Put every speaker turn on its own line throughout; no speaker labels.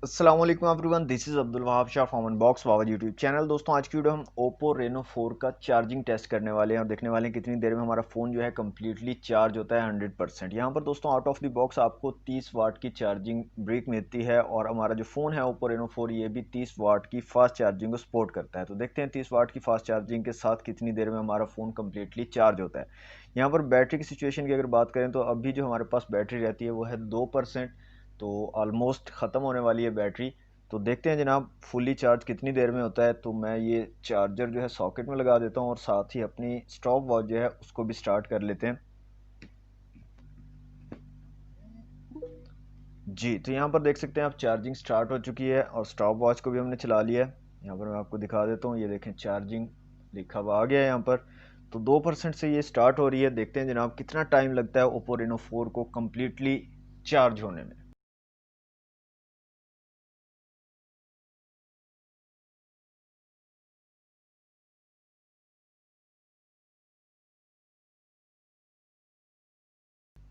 अस्सलाम वालेकुम everyone, this is Abdul Wahab Shah from unbox वावा यूट्यूब चैनल। दोस्तों आज की वीडियो हम ओप्पो रेनो 4 का चार्जिंग टेस्ट करने वाले हैं और देखने वाले हैं कितनी देर में हमारा फ़ोन जो है कम्प्लीटली चार्ज होता है 100%। यहाँ पर दोस्तों आउट ऑफ द बॉक्स आपको 30 वाट की चार्जिंग ब्रिक मिलती है और हमारा जो फ़ोन है ओप्पो रेनो 4 ये भी 30 वाट की फास्ट चार्जिंग को सपोर्ट करता है। तो देखते हैं 30 वाट की फास्ट चार्जिंग के साथ कितनी देर में हमारा फ़ोन कम्प्लीटली चार्ज होता है। यहाँ पर बैटरी की सिचुएशन की अगर बात करें तो अभी जो हमारे पास बैटरी रहती है वो है 2%। तो ऑलमोस्ट ख़त्म होने वाली है बैटरी। तो देखते हैं जनाब फुली चार्ज कितनी देर में होता है। तो मैं ये चार्जर जो है सॉकेट में लगा देता हूँ और साथ ही अपनी स्टॉप वॉच जो है उसको भी स्टार्ट कर लेते हैं। जी, तो यहाँ पर देख सकते हैं आप चार्जिंग स्टार्ट हो चुकी है और स्टॉप वॉच को भी हमने चला लिया है। यहाँ पर मैं आपको दिखा देता हूँ, ये देखें चार्जिंग लिखा हुआ आ गया है यहाँ पर। तो 2% से ये स्टार्ट हो रही है। देखते हैं जनाब कितना टाइम लगता है ओप्पो रेनो 4 को कम्प्लीटली चार्ज होने में।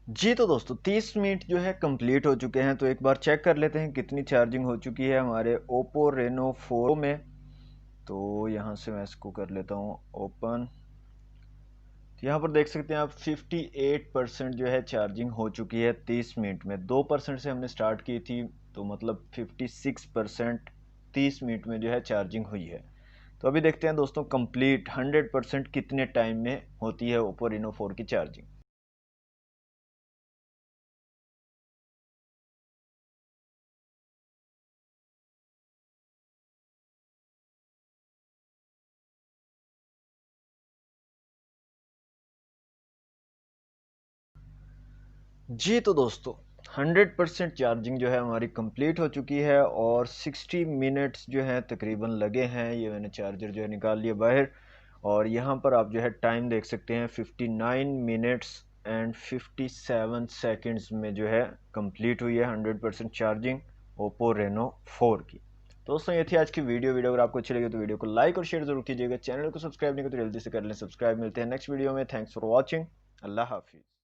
जी तो दोस्तों 30 मिनट जो है कंप्लीट हो चुके हैं। तो एक बार चेक कर लेते हैं कितनी चार्जिंग हो चुकी है हमारे ओप्पो रेनो 4 में। तो यहाँ से मैं इसको कर लेता हूँ ओपन। तो यहाँ पर देख सकते हैं आप 58% जो है चार्जिंग हो चुकी है 30 मिनट में। 2% से हमने स्टार्ट की थी तो मतलब 56% 30 मिनट में जो है चार्जिंग हुई है। तो अभी देखते हैं दोस्तों कंप्लीट 100% कितने टाइम में होती है ओप्पो रेनो 4 की चार्जिंग। जी तो दोस्तों 100% चार्जिंग जो है हमारी कंप्लीट हो चुकी है और 60 मिनट्स जो है तकरीबन लगे हैं। ये मैंने चार्जर जो है निकाल लिया बाहर और यहाँ पर आप जो है टाइम देख सकते हैं 59 मिनट्स एंड 57 सेकंड्स में जो है कंप्लीट हुई है 100% चार्जिंग ओप्पो रेनो 4 की। तो दोस्तों ये थी आज की वीडियो अगर आपको अच्छी लगी तो वीडियो को लाइक और शेयर जरूर कीजिएगा। चैनल को सब्सक्राइब नहीं किया तो जल्दी से कर लें सब्सक्राइब। मिलते हैं नेक्स्ट वीडियो में। Thanks for watching. अल्लाह हाफिज़।